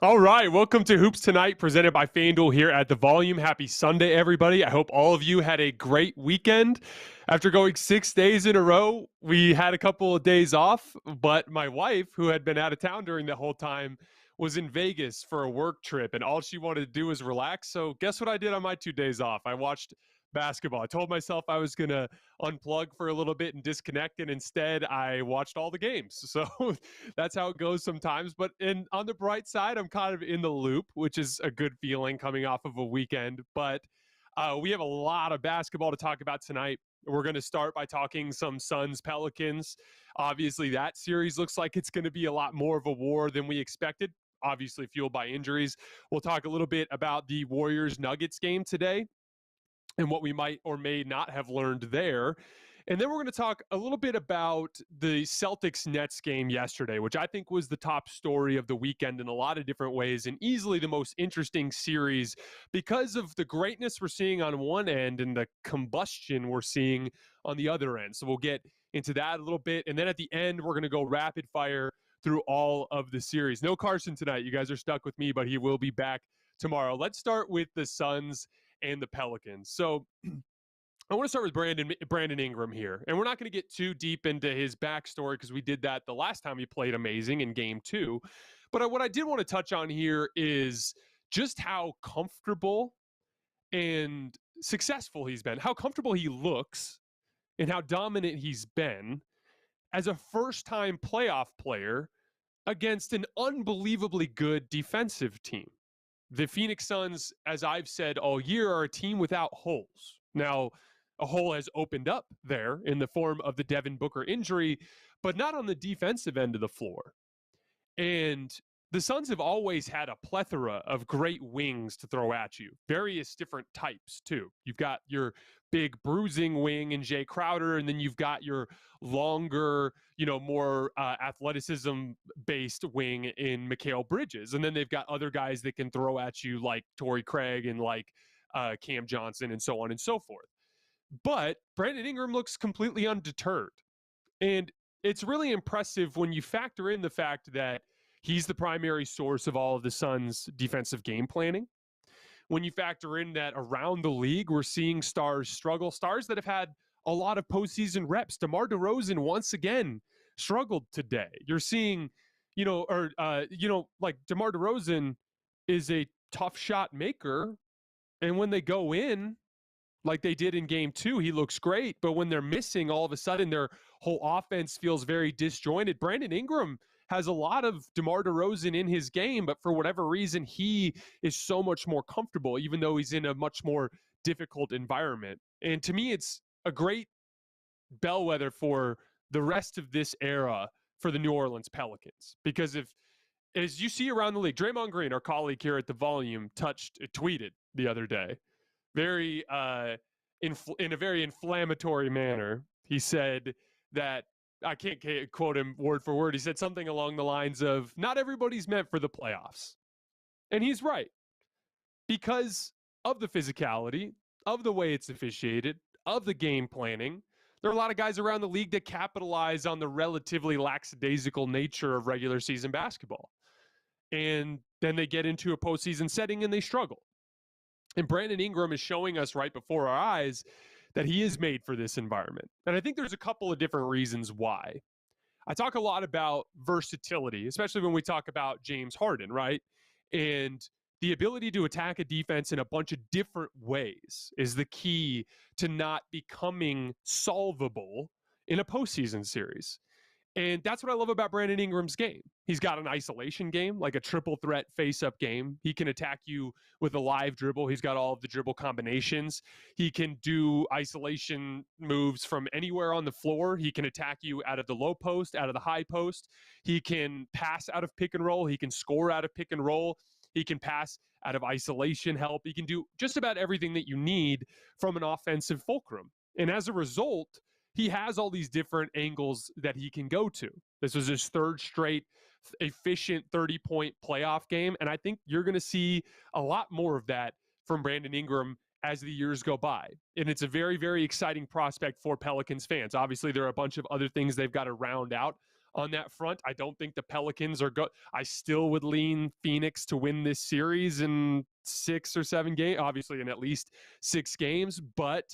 All right, welcome to Hoops Tonight, presented by FanDuel here at The Volume. Happy Sunday, everybody. I hope all of you had a great weekend. After going 6 days in a row, we had a couple of days off, but my wife, who had been out of town during the whole time, was in Vegas for a work trip, and all she wanted to do was relax. So guess what I did on my 2 days off? I watched basketball. I told myself I was going to unplug for a little bit and disconnect, and instead I watched all the games. So that's how it goes sometimes. But on the bright side, I'm kind of in the loop, which is a good feeling coming off of a weekend. But we have a lot of basketball to talk about tonight. We're going to start by talking some Suns Pelicans. Obviously, that series looks like it's going to be a lot more of a war than we expected, obviously fueled by injuries. We'll talk a little bit about the Warriors Nuggets game today and what we might or may not have learned there. And then we're going to talk a little bit about the Celtics Nets game yesterday, which I think was the top story of the weekend in a lot of different ways, and easily the most interesting series because of the greatness we're seeing on one end and the combustion we're seeing on the other end. So we'll get into that a little bit. And then at the end, we're going to go rapid fire through all of the series. No Carson tonight. You guys are stuck with me, but he will be back tomorrow. Let's start with the Suns and the Pelicans. So I want to start with Brandon Ingram here. And we're not going to get too deep into his backstory because we did that the last time he played amazing in game 2. But what I did want to touch on here is just how comfortable and successful he's been, how comfortable he looks, and how dominant he's been as a first-time playoff player against an unbelievably good defensive team. The Phoenix Suns, as I've said all year, are a team without holes. Now, a hole has opened up there in the form of the Devin Booker injury, but not on the defensive end of the floor. And the Suns have always had a plethora of great wings to throw at you, various different types, too. You've got your big bruising wing in Jay Crowder, and then you've got your longer, more athleticism-based wing in Mikal Bridges. And then they've got other guys that can throw at you like Torrey Craig and like Cam Johnson and so on and so forth. But Brandon Ingram looks completely undeterred. And it's really impressive when you factor in the fact that he's the primary source of all of the Suns' defensive game planning. When you factor in that around the league, we're seeing stars struggle, stars that have had a lot of postseason reps. DeMar DeRozan, once again, struggled today. You're seeing, like DeMar DeRozan is a tough shot maker. And when they go in, like they did in game 2, he looks great. But when they're missing, all of a sudden their whole offense feels very disjointed. Brandon Ingram has a lot of DeMar DeRozan in his game, but for whatever reason, he is so much more comfortable, even though he's in a much more difficult environment. And to me, it's a great bellwether for the rest of this era for the New Orleans Pelicans. Because as you see around the league, Draymond Green, our colleague here at The Volume, tweeted the other day, in a very inflammatory manner. He said that, I can't quote him word for word, he said something along the lines of, not everybody's meant for the playoffs. And he's right. Because of the physicality, of the way it's officiated, of the game planning, there are a lot of guys around the league that capitalize on the relatively lackadaisical nature of regular season basketball. And then they get into a postseason setting and they struggle. And Brandon Ingram is showing us right before our eyes that he is made for this environment. And I think there's a couple of different reasons why. I talk a lot about versatility, especially when we talk about James Harden, right? And the ability to attack a defense in a bunch of different ways is the key to not becoming solvable in a postseason series. And that's what I love about Brandon Ingram's game. He's got an isolation game, like a triple threat face-up game. He can attack you with a live dribble. He's got all of the dribble combinations. He can do isolation moves from anywhere on the floor. He can attack you out of the low post, out of the high post. He can pass out of pick and roll. He can score out of pick and roll. He can pass out of isolation help. He can do just about everything that you need from an offensive fulcrum. And as a result, he has all these different angles that he can go to. This was his third straight efficient 30-point playoff game, and I think you're going to see a lot more of that from Brandon Ingram as the years go by. And it's a very, very exciting prospect for Pelicans fans. Obviously, there are a bunch of other things they've got to round out on that front. I don't think the Pelicans are good. I still would lean Phoenix to win this series in 6 or 7 games, obviously in at least 6 games. But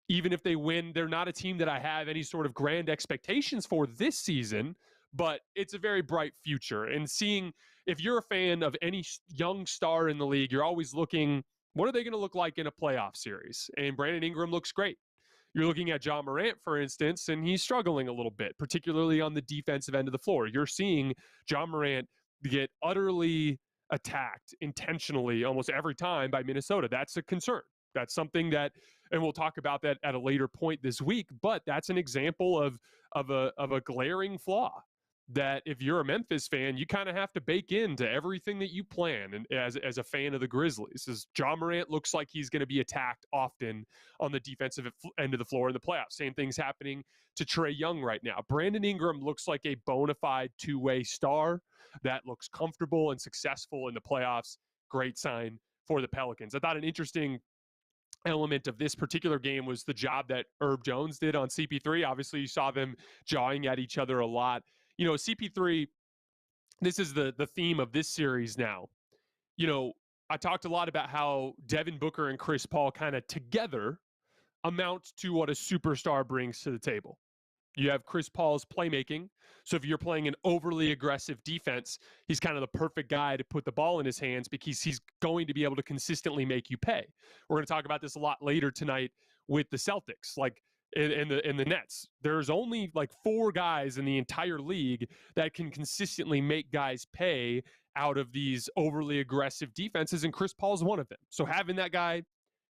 even if they win, they're not a team that I have any sort of grand expectations for this season, but it's a very bright future. And seeing, if you're a fan of any young star in the league, you're always looking, what are they going to look like in a playoff series? And Brandon Ingram looks great. You're looking at Ja Morant, for instance, and he's struggling a little bit, particularly on the defensive end of the floor. You're seeing Ja Morant get utterly attacked intentionally almost every time by Minnesota. That's a concern. That's something that, and we'll talk about that at a later point this week, but that's an example of a glaring flaw that if you're a Memphis fan, you kind of have to bake into everything that you plan. And as a fan of the Grizzlies, is Ja Morant looks like he's going to be attacked often on the defensive end of the floor in the playoffs. Same thing's happening to Trae Young right now. Brandon Ingram looks like a bona fide two-way star that looks comfortable and successful in the playoffs. Great sign for the Pelicans. I thought an interesting element of this particular game was the job that Herb Jones did on CP3. Obviously, you saw them jawing at each other a lot. You know, CP3, this is the theme of this series now. You know, I talked a lot about how Devin Booker and Chris Paul kind of together amount to what a superstar brings to the table. You have Chris Paul's playmaking. So if you're playing an overly aggressive defense, he's kind of the perfect guy to put the ball in his hands because he's going to be able to consistently make you pay. We're going to talk about this a lot later tonight with the Celtics, like in the Nets. There's only like 4 guys in the entire league that can consistently make guys pay out of these overly aggressive defenses, and Chris Paul's one of them. So having that guy,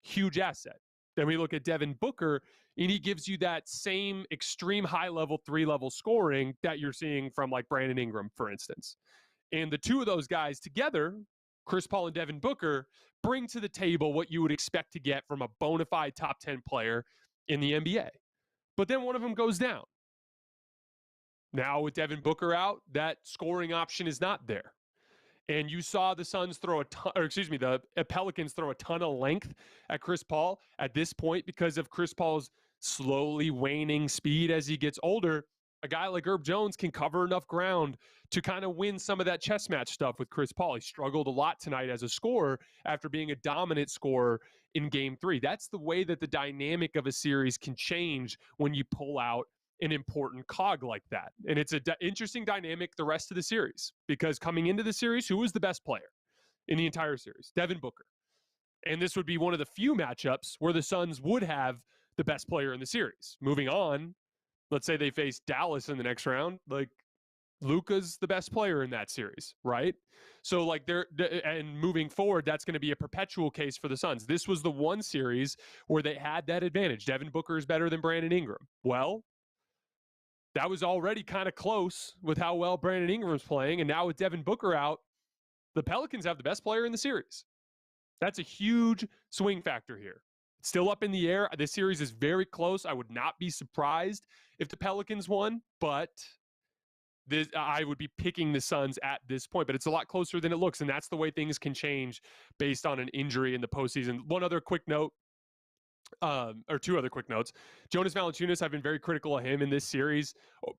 huge asset. Then we look at Devin Booker, and he gives you that same extreme high-level, 3-level scoring that you're seeing from like Brandon Ingram, for instance. And the two of those guys together, Chris Paul and Devin Booker, bring to the table what you would expect to get from a bona fide top 10 player in the NBA. But then one of them goes down. Now with Devin Booker out, that scoring option is not there. And you saw the Suns throw the Pelicans throw a ton of length at Chris Paul at this point because of Chris Paul's slowly waning speed as he gets older. A guy like Herb Jones can cover enough ground to kind of win some of that chess match stuff with Chris Paul. He struggled a lot tonight as a scorer after being a dominant scorer in Game 3. That's the way that the dynamic of a series can change when you pull out an important cog like that. And it's an interesting dynamic the rest of the series, because coming into the series, who was the best player in the entire series? Devin Booker. And this would be one of the few matchups where the Suns would have the best player in the series. Moving on, let's say they face Dallas in the next round, like Luka's the best player in that series, right? So like and moving forward, that's going to be a perpetual case for the Suns. This was the one series where they had that advantage. Devin Booker is better than Brandon Ingram. Well, that was already kind of close with how well Brandon Ingram's playing. And now with Devin Booker out, the Pelicans have the best player in the series. That's a huge swing factor here. It's still up in the air. This series is very close. I would not be surprised if the Pelicans won, but I would be picking the Suns at this point. But it's a lot closer than it looks, and that's the way things can change based on an injury in the postseason. One other quick note. Or 2 other quick notes. Jonas Valanciunas, I've been very critical of him in this series.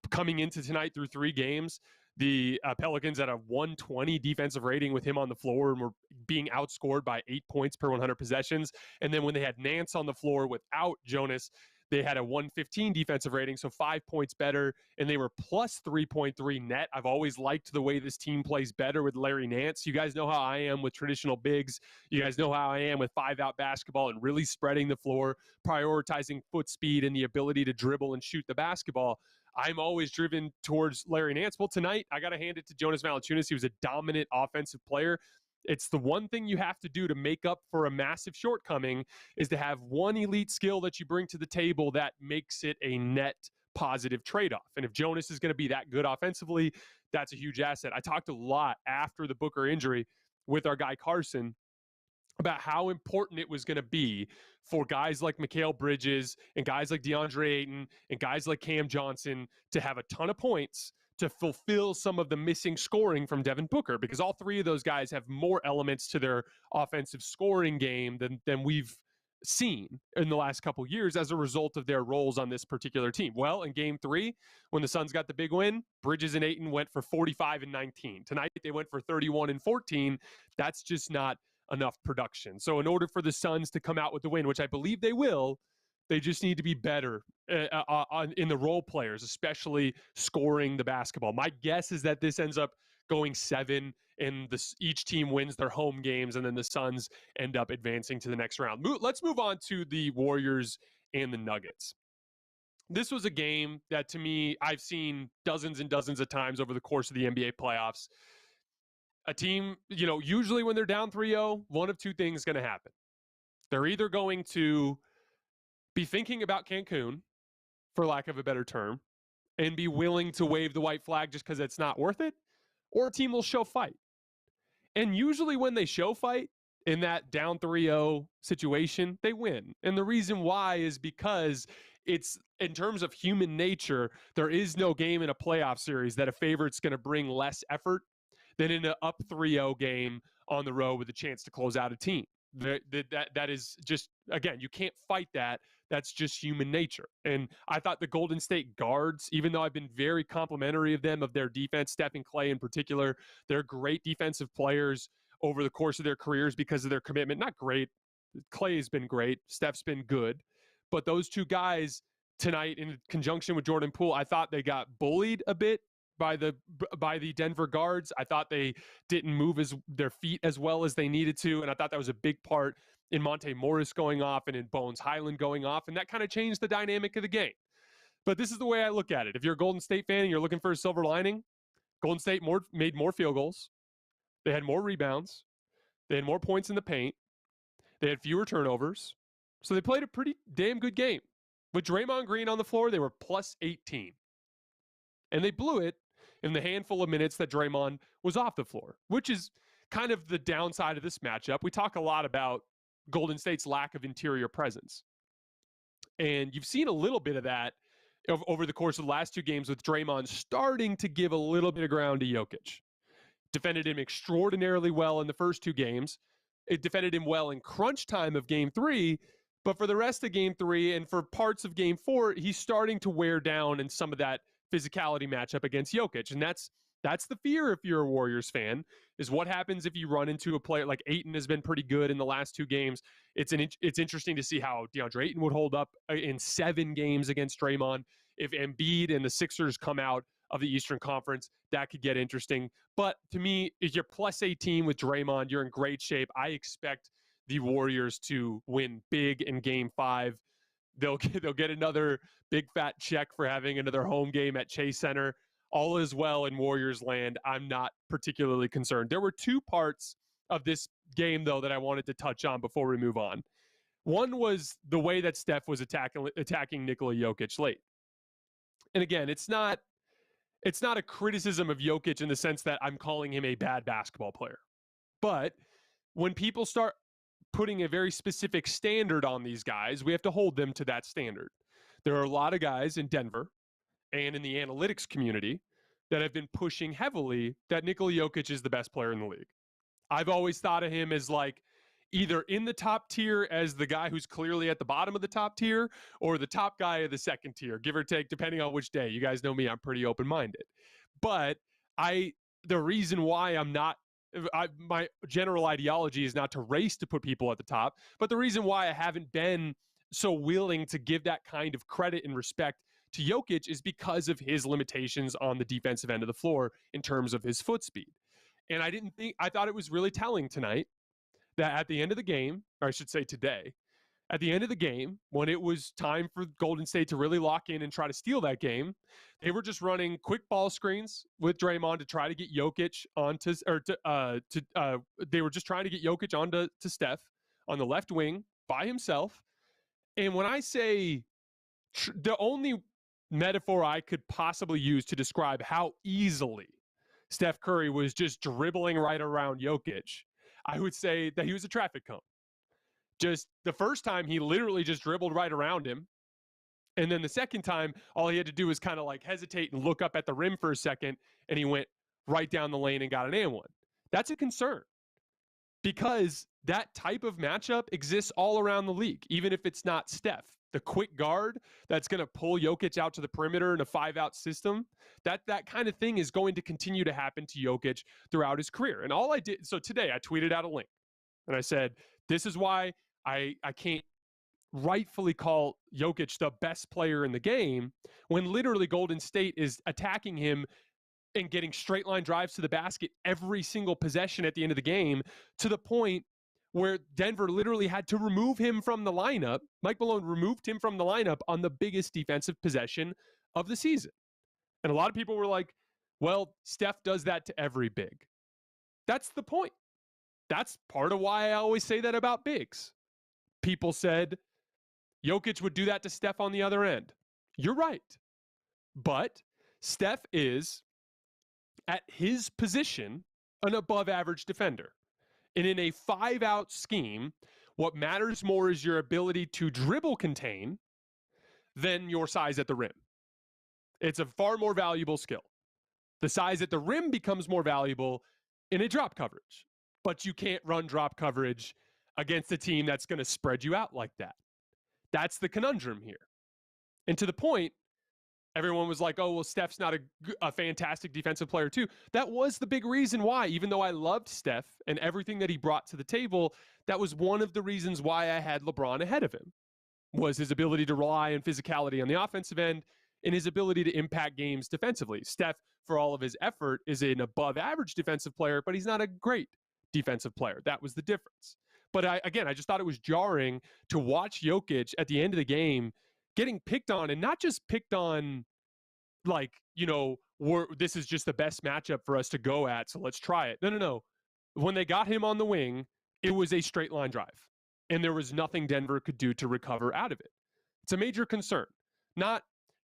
Coming into tonight through 3 games, the Pelicans at a 120 defensive rating with him on the floor and were being outscored by 8 points per 100 possessions. And then when they had Nance on the floor without Jonas, they had a 115 defensive rating, so 5 points better, and they were plus 3.3 net. I've always liked the way this team plays better with Larry Nance. You guys know how I am with traditional bigs. You guys know how I am with 5-out basketball and really spreading the floor, prioritizing foot speed and the ability to dribble and shoot the basketball. I'm always driven towards Larry Nance. Well, tonight, I got to hand it to Jonas Valanciunas. He was a dominant offensive player. It's the one thing you have to do to make up for a massive shortcoming is to have one elite skill that you bring to the table that makes it a net positive trade-off. And if Jonas is going to be that good offensively, that's a huge asset. I talked a lot after the Booker injury with our guy Carson about how important it was going to be for guys like Mikal Bridges and guys like DeAndre Ayton and guys like Cam Johnson to have a ton of points to fulfill some of the missing scoring from Devin Booker, because all 3 of those guys have more elements to their offensive scoring game than we've seen in the last couple years as a result of their roles on this particular team. Well, in game 3, when the Suns got the big win, Bridges and Ayton went for 45 and 19. Tonight, they went for 31 and 14. That's just not enough production. So in order for the Suns to come out with the win, which I believe they will, they just need to be better in the role players, especially scoring the basketball. My guess is that this ends up going 7, and each team wins their home games, and then the Suns end up advancing to the next round. Let's move on to the Warriors and the Nuggets. This was a game that, to me, I've seen dozens and dozens of times over the course of the NBA playoffs. A team, usually when they're down 3-0, one of two things is going to happen. They're either going to be thinking about Cancun, for lack of a better term, and be willing to wave the white flag just because it's not worth it, or a team will show fight. And usually when they show fight in that down 3-0 situation, they win. And the reason why is because it's, in terms of human nature, there is no game in a playoff series that a favorite's going to bring less effort than in an up 3-0 game on the road with a chance to close out a team. That is just, again, you can't fight that. That's just human nature. And I thought the Golden State guards, even though I've been very complimentary of them, of their defense, Steph and Clay in particular, they're great defensive players over the course of their careers because of their commitment. Not great. Clay's been great. Steph's been good. But those two guys tonight, in conjunction with Jordan Poole, I thought they got bullied a bit by the Denver guards. I thought they didn't move their feet as well as they needed to, and I thought that was a big part in Monte Morris going off and in Bones Highland going off, and that kind of changed the dynamic of the game. But this is the way I look at it. If you're a Golden State fan and you're looking for a silver lining, Golden State made more field goals. They had more rebounds. They had more points in the paint. They had fewer turnovers. So they played a pretty damn good game. With Draymond Green on the floor, they were plus 18. And they blew it in the handful of minutes that Draymond was off the floor, which is kind of the downside of this matchup. We talk a lot about Golden State's lack of interior presence. And you've seen a little bit of that over the course of the last 2 games with Draymond starting to give a little bit of ground to Jokic. Defended him extraordinarily well in the first 2 games. It defended him well in crunch time of game 3, but for the rest of game 3 and for parts of game 4, he's starting to wear down in some of that physicality matchup against Jokic. And that's the fear if you're a Warriors fan, is what happens if you run into a player like Ayton has been pretty good in the last 2 games. It's interesting to see how DeAndre Ayton would hold up in 7 games against Draymond. If Embiid and the Sixers come out of the Eastern Conference, that could get interesting. But to me, if you're plus 18 with Draymond, you're in great shape. I expect the Warriors to win big in game 5. They'll get another big fat check for having another home game at Chase Center. All is well in Warriors land. I'm not particularly concerned. There were 2 parts of this game, though, that I wanted to touch on before we move on. One was the way that Steph was attacking Nikola Jokic late. And again, it's not a criticism of Jokic in the sense that I'm calling him a bad basketball player. But when people start putting a very specific standard on these guys, we have to hold them to that standard. There are a lot of guys in Denver and in the analytics community that have been pushing heavily that Nikola Jokic is the best player in the league. I've always thought of him as like either in the top tier as the guy who's clearly at the bottom of the top tier, or the top guy of the second tier, give or take, depending on which day. You guys know me, I'm pretty open-minded. But the reason why my general ideology is not to race to put people at the top, but the reason why I haven't been so willing to give that kind of credit and respect to Jokic is because of his limitations on the defensive end of the floor in terms of his foot speed. And I thought it was really telling tonight that at the end of the game, or I should say today, at the end of the game, when it was time for Golden State to really lock in and try to steal that game, they were just running quick ball screens with Draymond to try to get Jokic they were just trying to get Jokic onto Steph on the left wing by himself. And when I say the only metaphor I could possibly use to describe how easily Steph Curry was just dribbling right around Jokic, I would say that he was a traffic cone. Just the first time, he literally just dribbled right around him. And then the second time, all he had to do was kind of like hesitate and look up at the rim for a second, and he went right down the lane and got an and one. That's a concern because that type of matchup exists all around the league, even if it's not Steph. The quick guard that's going to pull Jokic out to the perimeter in a 5-out system, that kind of thing is going to continue to happen to Jokic throughout his career. And all I did, so today I tweeted out a link and I said, this is why I can't rightfully call Jokic the best player in the game when literally Golden State is attacking him and getting straight line drives to the basket every single possession at the end of the game, to the point where Denver literally had to remove him from the lineup. Mike Malone removed him from the lineup on the biggest defensive possession of the season. And a lot of people were like, well, Steph does that to every big. That's the point. That's part of why I always say that about bigs. People said Jokic would do that to Steph on the other end. You're right. But Steph is, at his position, an above average defender. And in a 5-out scheme, what matters more is your ability to dribble contain than your size at the rim. It's a far more valuable skill. The size at the rim becomes more valuable in a drop coverage, but you can't run drop coverage against a team that's going to spread you out like that. That's the conundrum here. And to the point, everyone was like, oh, well, Steph's not a fantastic defensive player too. That was the big reason why, even though I loved Steph and everything that he brought to the table, that was one of the reasons why I had LeBron ahead of him, was his ability to rely on physicality on the offensive end and his ability to impact games defensively. Steph, for all of his effort, is an above average defensive player, but he's not a great defensive player. That was the difference. But I just thought it was jarring to watch Jokic at the end of the game getting picked on, and not just picked on like, this is just the best matchup for us to go at, so let's try it. No. When they got him on the wing, it was a straight line drive, and there was nothing Denver could do to recover out of it. It's a major concern.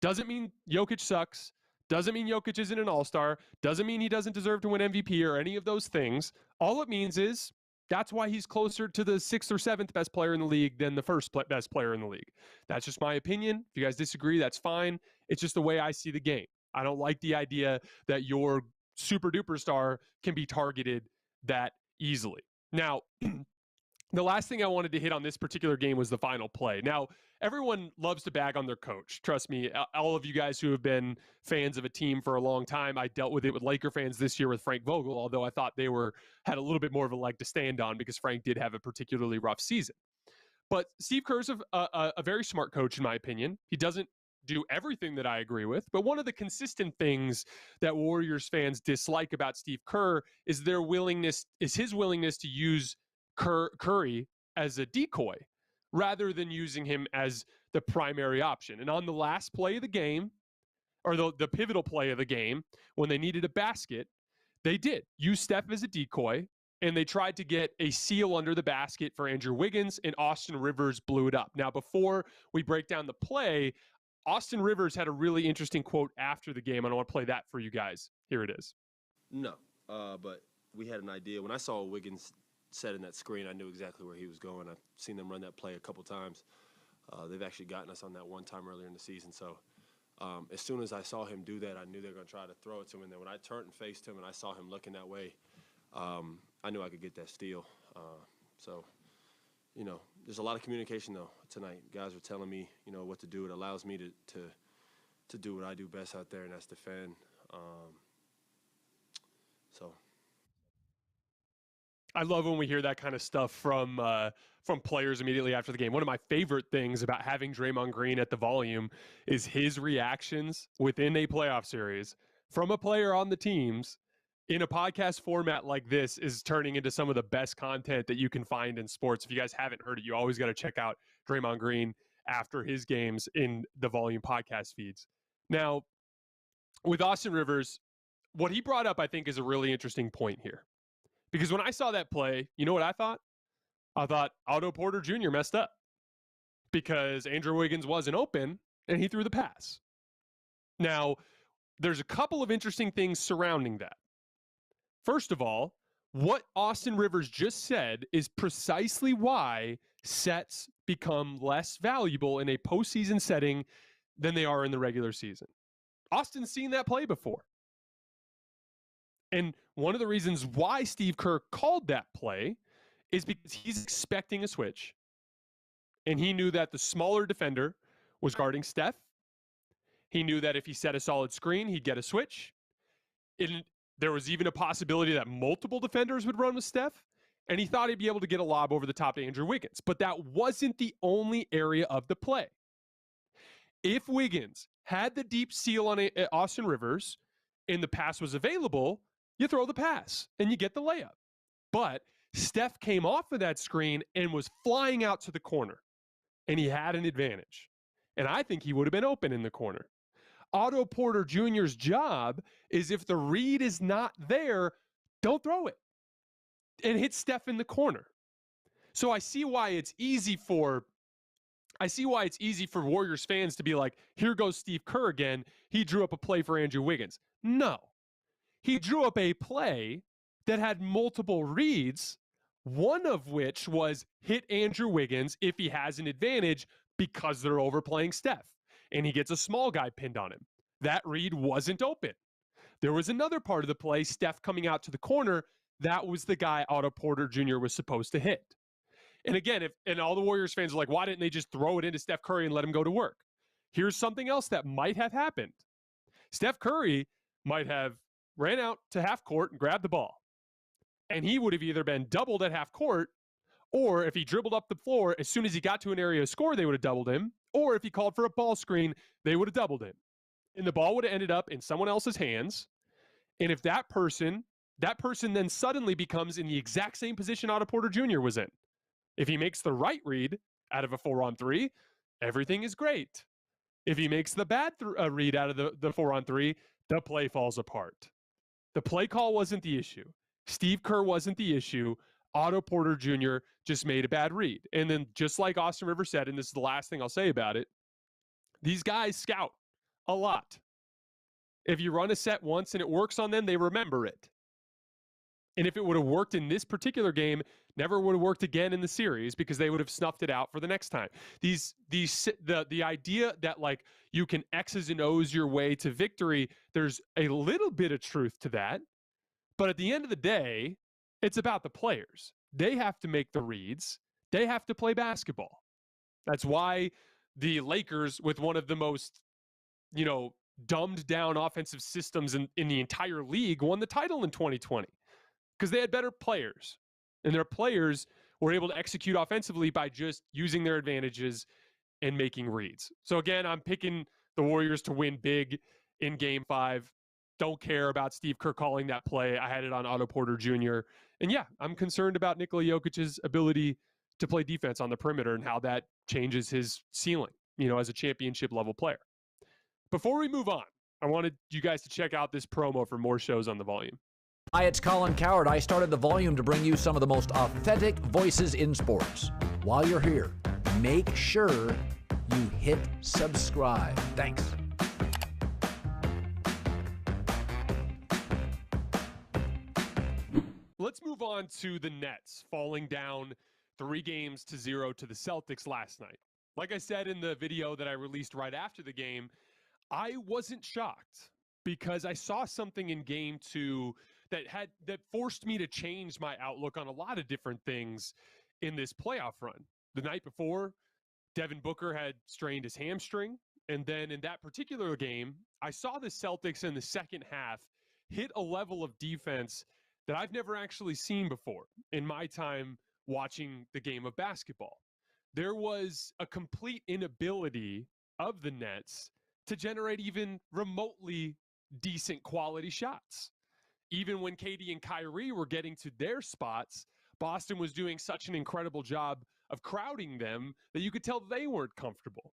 Doesn't mean Jokic sucks, doesn't mean Jokic isn't an all-star, doesn't mean he doesn't deserve to win MVP or any of those things. All it means is that's why he's closer to the 6th or 7th best player in the league than the first best player in the league. That's just my opinion. If you guys disagree, that's fine. It's just the way I see the game. I don't like the idea that your super duper star can be targeted that easily. Now, the last thing I wanted to hit on this particular game was the final play. Now, everyone loves to bag on their coach. Trust me, all of you guys who have been fans of a team for a long time, I dealt with it with Laker fans this year with Frank Vogel, although I thought they had a little bit more of a leg to stand on because Frank did have a particularly rough season. But Steve Kerr's a very smart coach, in my opinion. He doesn't do everything that I agree with, but one of the consistent things that Warriors fans dislike about Steve Kerr is his willingness to use Curry as a decoy rather than using him as the primary option. And on the last play of the game, or the pivotal play of the game, when they needed a basket, they did use Steph as a decoy, and they tried to get a seal under the basket for Andrew Wiggins, and Austin Rivers blew it up. Now, before we break down the play, Austin Rivers had a really interesting quote after the game, and I want to play that for you guys. Here it is. No, but we had an idea. When I saw Wiggins setting that screen, I knew exactly where he was going. I've seen them run that play a couple times. They've actually gotten us on that one time earlier in the season. So as soon as I saw him do that, I knew they were going to try to throw it to him. And then when I turned and faced him and I saw him looking that way, I knew I could get that steal. So, there's a lot of communication, though, tonight. Guys were telling me, what to do. It allows me to do what I do best out there, and that's defend. I love when we hear that kind of stuff from players immediately after the game. One of my favorite things about having Draymond Green at the Volume is his reactions within a playoff series from a player on the teams in a podcast format like this is turning into some of the best content that you can find in sports. If you guys haven't heard it, you always got to check out Draymond Green after his games in the Volume podcast feeds. Now, with Austin Rivers, what he brought up, I think, is a really interesting point here. Because when I saw that play, you know what I thought? I thought Otto Porter Jr. messed up because Andrew Wiggins wasn't open and he threw the pass. Now, there's a couple of interesting things surrounding that. First of all, what Austin Rivers just said is precisely why sets become less valuable in a postseason setting than they are in the regular season. Austin's seen that play before. And one of the reasons why Steve Kerr called that play is because he's expecting a switch. And he knew that the smaller defender was guarding Steph. He knew that if he set a solid screen, he'd get a switch. There was even a possibility that multiple defenders would run with Steph. And he thought he'd be able to get a lob over the top to Andrew Wiggins. But that wasn't the only area of the play. If Wiggins had the deep seal on Austin Rivers and the pass was available, you throw the pass and you get the layup. But Steph came off of that screen and was flying out to the corner, and he had an advantage. And I think he would have been open in the corner. Otto Porter Jr.'s job is, if the read is not there, don't throw it and hit Steph in the corner. So I see why it's easy for Warriors fans to be like, here goes Steve Kerr again. He drew up a play for Andrew Wiggins. No. He drew up a play that had multiple reads, one of which was hit Andrew Wiggins if he has an advantage because they're overplaying Steph, and he gets a small guy pinned on him. That read wasn't open. There was another part of the play, Steph coming out to the corner. That was the guy Otto Porter Jr. was supposed to hit. And again, and all the Warriors fans are like, why didn't they just throw it into Steph Curry and let him go to work? Here's something else that might have happened. Steph Curry might have ran out to half court and grabbed the ball. And he would have either been doubled at half court, or if he dribbled up the floor, as soon as he got to an area of score, they would have doubled him. Or if he called for a ball screen, they would have doubled him. And the ball would have ended up in someone else's hands. And if that person then suddenly becomes in the exact same position Otto Porter Jr. was in. If he makes the right read out of a 4-on-3, everything is great. If he makes the bad read out of the 4-on-3, the play falls apart. The play call wasn't the issue. Steve Kerr wasn't the issue. Otto Porter Jr. just made a bad read. And then just like Austin Rivers said, and this is the last thing I'll say about it, these guys scout a lot. If you run a set once and it works on them, they remember it. And if it would have worked in this particular game, never would have worked again in the series because they would have snuffed it out for the next time. The idea that like you can X's and O's your way to victory, there's a little bit of truth to that. But at the end of the day, it's about the players. They have to make the reads. They have to play basketball. That's why the Lakers, with one of the most, dumbed down offensive systems in the entire league, won the title in 2020. Because they had better players, and their players were able to execute offensively by just using their advantages and making reads. So again, I'm picking the Warriors to win big in Game 5. Don't care about Steve Kerr calling that play. I had it on Otto Porter Jr. And yeah, I'm concerned about Nikola Jokic's ability to play defense on the perimeter and how that changes his ceiling, as a championship level player. Before we move on, I wanted you guys to check out this promo for more shows on The Volume. Hi, it's Colin Coward. I started The Volume to bring you some of the most authentic voices in sports. While you're here, make sure you hit subscribe. Thanks. Let's move on to the Nets falling down 3-0 to the Celtics last night. Like I said in the video that I released right after the game, I wasn't shocked because I saw something in Game 2 that forced me to change my outlook on a lot of different things in this playoff run. The night before, Devin Booker had strained his hamstring. And then in that particular game, I saw the Celtics in the second half hit a level of defense that I've never actually seen before in my time watching the game of basketball. There was a complete inability of the Nets to generate even remotely decent quality shots. Even when KD and Kyrie were getting to their spots, Boston was doing such an incredible job of crowding them that you could tell they weren't comfortable.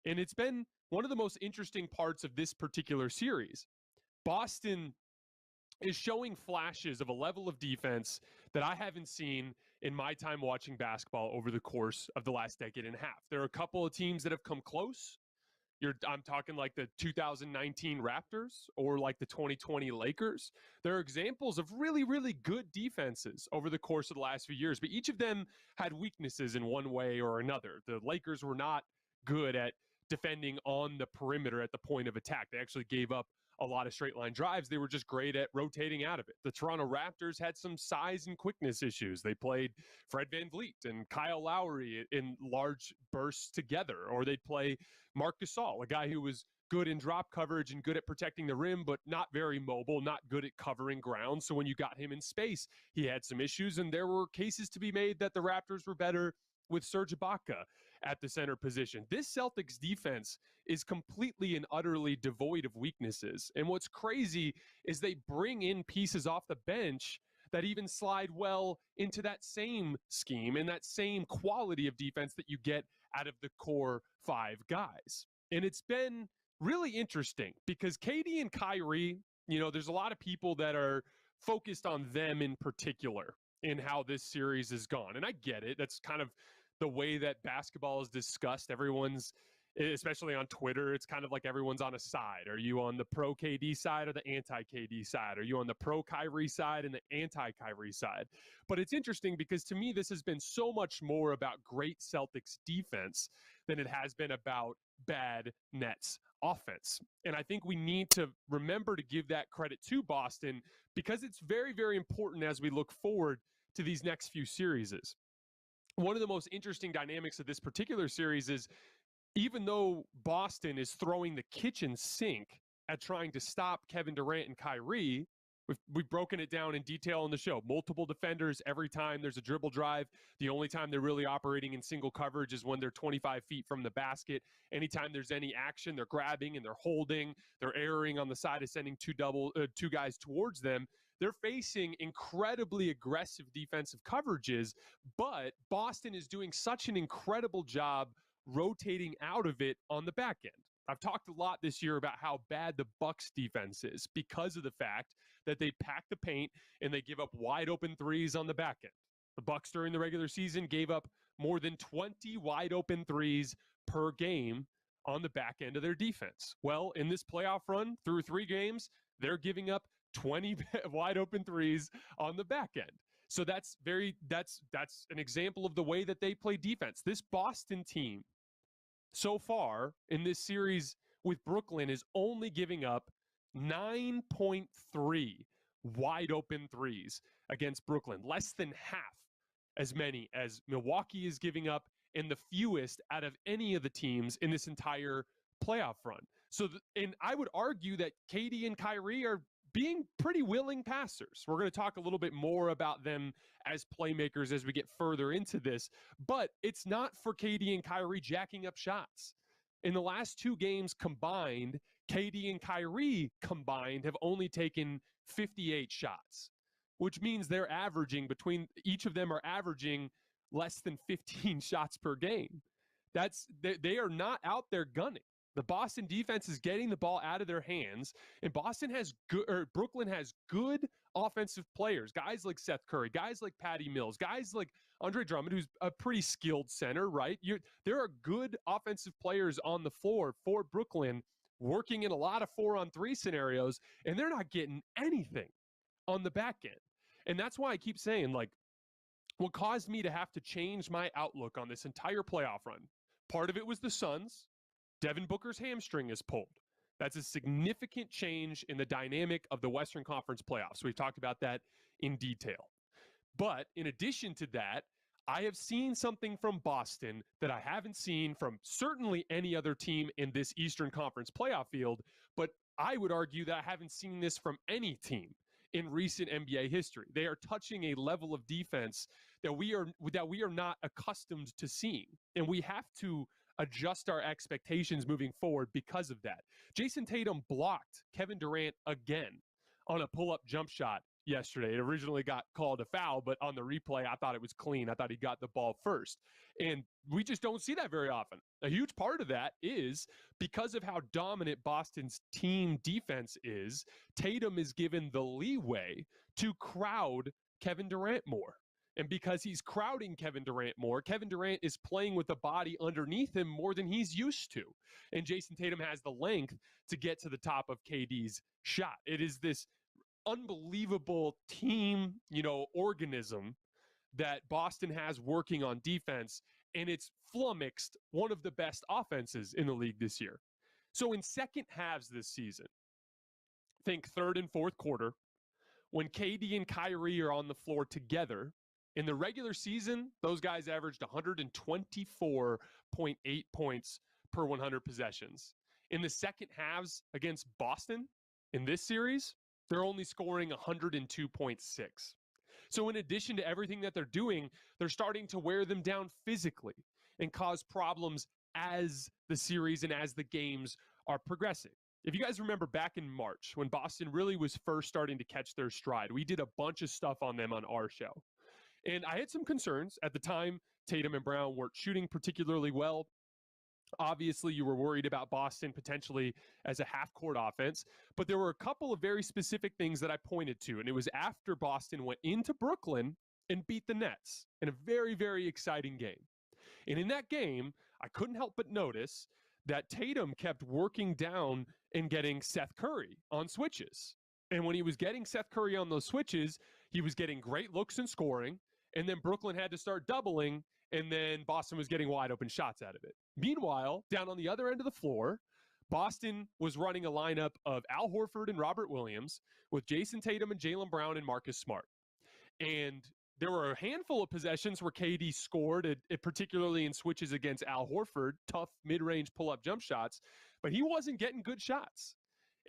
And it's been one of the most interesting parts of this particular series. Boston is showing flashes of a level of defense that I haven't seen in my time watching basketball over the course of the last decade and a half. There are a couple of teams that have come close. I'm talking like the 2019 Raptors or like the 2020 Lakers. There are examples of really, really good defenses over the course of the last few years, but each of them had weaknesses in one way or another. The Lakers were not good at defending on the perimeter at the point of attack. They actually gave up a lot of straight line drives. They were just great at rotating out of it. The Toronto Raptors had some size and quickness issues. They played Fred VanVleet and Kyle Lowry in large bursts together, or they'd play Marc Gasol, a guy who was good in drop coverage and good at protecting the rim, but not very mobile, not good at covering ground. So when you got him in space, he had some issues, and there were cases to be made that the Raptors were better with Serge Ibaka at the center position. This Celtics defense is completely and utterly devoid of weaknesses. And what's crazy is they bring in pieces off the bench that even slide well into that same scheme and that same quality of defense that you get out of the core five guys. And it's been really interesting because KD and Kyrie, there's a lot of people that are focused on them in particular in how this series has gone. And I get it. That's kind of the way that basketball is discussed. Everyone's, especially on Twitter, it's kind of like everyone's on a side. Are you on the pro KD side or the anti KD side? Are you on the pro Kyrie side and the anti Kyrie side? But it's interesting because to me, this has been so much more about great Celtics defense than it has been about bad Nets offense. And I think we need to remember to give that credit to Boston because it's very, very important as we look forward to these next few series. One of the most interesting dynamics of this particular series is even though Boston is throwing the kitchen sink at trying to stop Kevin Durant and Kyrie, we've broken it down in detail on the show. Multiple defenders every time there's a dribble drive. The only time they're really operating in single coverage is when they're 25 feet from the basket. Anytime there's any action, they're grabbing and they're holding. They're erring on the side of sending two guys towards them. They're facing incredibly aggressive defensive coverages, but Boston is doing such an incredible job rotating out of it on the back end. I've talked a lot this year about how bad the Bucks defense is because of the fact that they pack the paint and they give up wide open threes on the back end. The Bucks during the regular season gave up more than 20 wide open threes per game on the back end of their defense. Well, in this playoff run through 3 games, they're giving up 20 wide open threes on the back end. So that's an example of the way that they play defense. This Boston team so far in this series with Brooklyn is only giving up 9.3 wide open threes against Brooklyn, less than half as many as Milwaukee is giving up and the fewest out of any of the teams in this entire playoff run. So, and I would argue that KD and Kyrie are being pretty willing passers. We're going to talk a little bit more about them as playmakers as we get further into this, but it's not for KD and Kyrie jacking up shots. In the last 2 games combined, KD and Kyrie combined have only taken 58 shots, which means they're averaging each of them are averaging less than 15 shots per game. They are not out there gunning. The Boston defense is getting the ball out of their hands, and Brooklyn has good offensive players, guys like Seth Curry, guys like Patty Mills, guys like Andre Drummond, who's a pretty skilled center, right? There are good offensive players on the floor for Brooklyn working in a lot of 4-on-3 scenarios, and they're not getting anything on the back end. And that's why I keep saying, like, what caused me to have to change my outlook on this entire playoff run, part of it was the Suns. Devin Booker's hamstring is pulled. That's a significant change in the dynamic of the Western Conference playoffs. We've talked about that in detail. But in addition to that, I have seen something from Boston that I haven't seen from certainly any other team in this Eastern Conference playoff field, but I would argue that I haven't seen this from any team in recent NBA history. They are touching a level of defense that we are not accustomed to seeing, and we have to adjust our expectations moving forward because of that. Jason Tatum blocked Kevin Durant again on a pull-up jump shot yesterday. It originally got called a foul, but on the replay, I thought it was clean. I thought he got the ball first. And we just don't see that very often. A huge part of that is because of how dominant Boston's team defense is, Tatum is given the leeway to crowd Kevin Durant more. And because he's crowding Kevin Durant more, Kevin Durant is playing with the body underneath him more than he's used to. And Jason Tatum has the length to get to the top of KD's shot. It is this unbelievable team, organism that Boston has working on defense, and it's flummoxed one of the best offenses in the league this year. So in second halves this season, think third and fourth quarter, when KD and Kyrie are on the floor together. In the regular season, those guys averaged 124.8 points per 100 possessions. In the second halves against Boston in this series, they're only scoring 102.6. So in addition to everything that they're doing, they're starting to wear them down physically and cause problems as the series and as the games are progressing. If you guys remember back in March, when Boston really was first starting to catch their stride, we did a bunch of stuff on them on our show. And I had some concerns at the time. Tatum and Brown weren't shooting particularly well. Obviously, you were worried about Boston potentially as a half-court offense. But there were a couple of very specific things that I pointed to. And it was after Boston went into Brooklyn and beat the Nets in a very, very exciting game. And in that game, I couldn't help but notice that Tatum kept working down and getting Seth Curry on switches. And when he was getting Seth Curry on those switches, he was getting great looks and scoring. And then Brooklyn had to start doubling, and then Boston was getting wide open shots out of it. Meanwhile, down on the other end of the floor, Boston was running a lineup of Al Horford and Robert Williams with Jason Tatum and Jaylen Brown and Marcus Smart. And there were a handful of possessions where KD scored, particularly in switches against Al Horford, tough mid-range pull-up jump shots, but he wasn't getting good shots.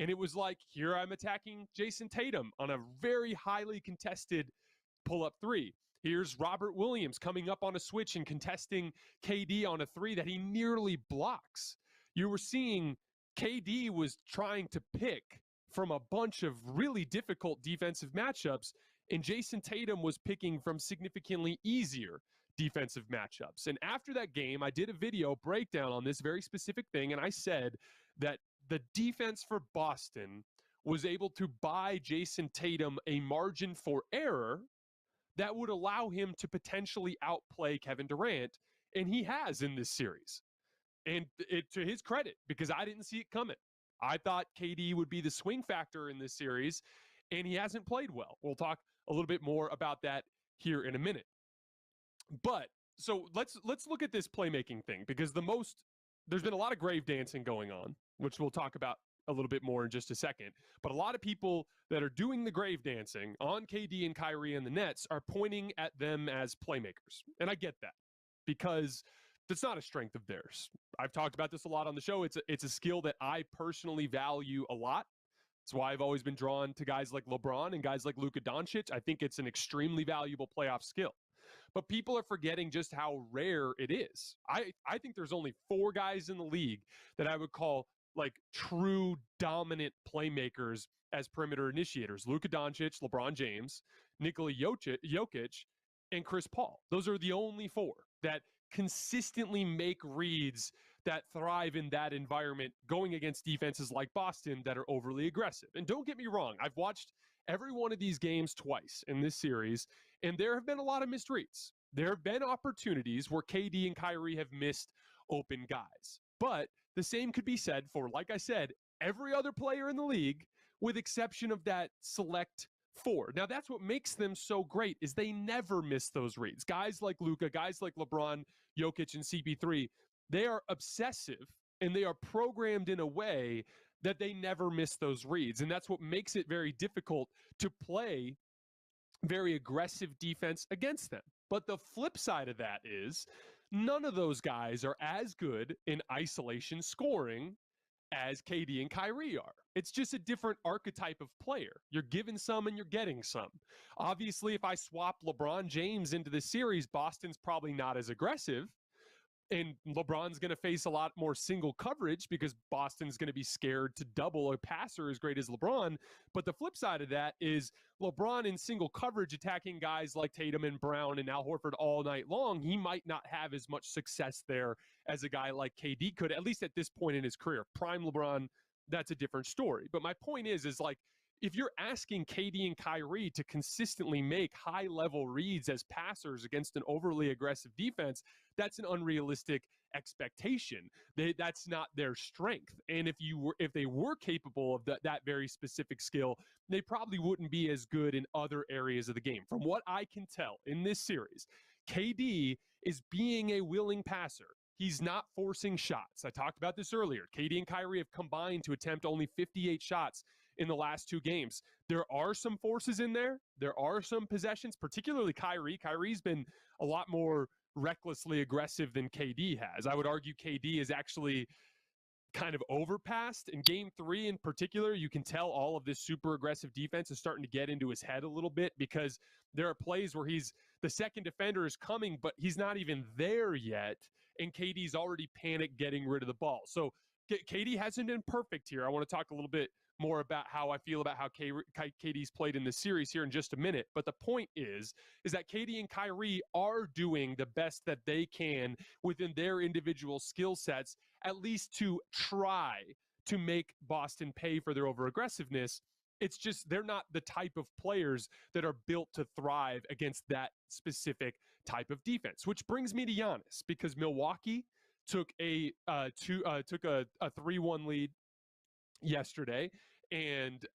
And it was like, here I'm attacking Jason Tatum on a very highly contested pull-up three. Here's Robert Williams coming up on a switch and contesting KD on a three that he nearly blocks. You were seeing KD was trying to pick from a bunch of really difficult defensive matchups, and Jason Tatum was picking from significantly easier defensive matchups. And after that game, I did a video breakdown on this very specific thing, and I said that the defense for Boston was able to buy Jason Tatum a margin for error that would allow him to potentially outplay Kevin Durant, and he has in this series. And to his credit, because I didn't see it coming. I thought KD would be the swing factor in this series, and he hasn't played well. We'll talk a little bit more about that here in a minute. But so let's look at this playmaking thing, because there's been a lot of grave dancing going on, which we'll talk about a little bit more in just a second. But a lot of people that are doing the grave dancing on KD and Kyrie and the Nets are pointing at them as playmakers. And I get that, because that's not a strength of theirs. I've talked about this a lot on the show. It's a skill that I personally value a lot. That's why I've always been drawn to guys like LeBron and guys like Luka Doncic. I think it's an extremely valuable playoff skill. But people are forgetting just how rare it is. I think there's only 4 guys in the league that I would call like true dominant playmakers as perimeter initiators. Luka Doncic, LeBron James, Nikola Jokic, and Chris Paul. Those are the only 4 that consistently make reads that thrive in that environment going against defenses like Boston that are overly aggressive. And don't get me wrong, I've watched every one of these games twice in this series, and there have been a lot of missed reads. There have been opportunities where KD and Kyrie have missed open guys. But the same could be said for, like I said, every other player in the league, with exception of that select 4. Now, that's what makes them so great, is they never miss those reads. Guys like Luka, guys like LeBron, Jokic, and CP3, they are obsessive, and they are programmed in a way that they never miss those reads. And that's what makes it very difficult to play very aggressive defense against them. But the flip side of that is none of those guys are as good in isolation scoring as KD and Kyrie are. It's just a different archetype of player. You're giving some and you're getting some. Obviously, if I swap LeBron James into the series, Boston's probably not as aggressive. And LeBron's going to face a lot more single coverage because Boston's going to be scared to double a passer as great as LeBron. But the flip side of that is LeBron in single coverage attacking guys like Tatum and Brown and Al Horford all night long. He might not have as much success there as a guy like KD could, at least at this point in his career. Prime LeBron, that's a different story. But my point is like, if you're asking KD and Kyrie to consistently make high-level reads as passers against an overly aggressive defense, that's an unrealistic expectation. That's not their strength. And if they were capable of that very specific skill, they probably wouldn't be as good in other areas of the game. From what I can tell in this series, KD is being a willing passer. He's not forcing shots. I talked about this earlier. KD and Kyrie have combined to attempt only 58 shots in the last 2 games. There are some forces in there. There are some possessions, particularly Kyrie. Kyrie's been a lot more recklessly aggressive than KD has. I would argue KD is actually kind of overpassed. In game 3 in particular, you can tell all of this super aggressive defense is starting to get into his head a little bit, because there are plays where the second defender is coming, but he's not even there yet, and KD's already panicked getting rid of the ball. So KD hasn't been perfect here. I want to talk a little bit more about how I feel about how KD's played in this series here in just a minute. But the point is that KD and Kyrie are doing the best that they can within their individual skill sets, at least to try to make Boston pay for their over-aggressiveness. It's just they're not the type of players that are built to thrive against that specific type of defense, which brings me to Giannis, because Milwaukee took a 3-1 lead yesterday, and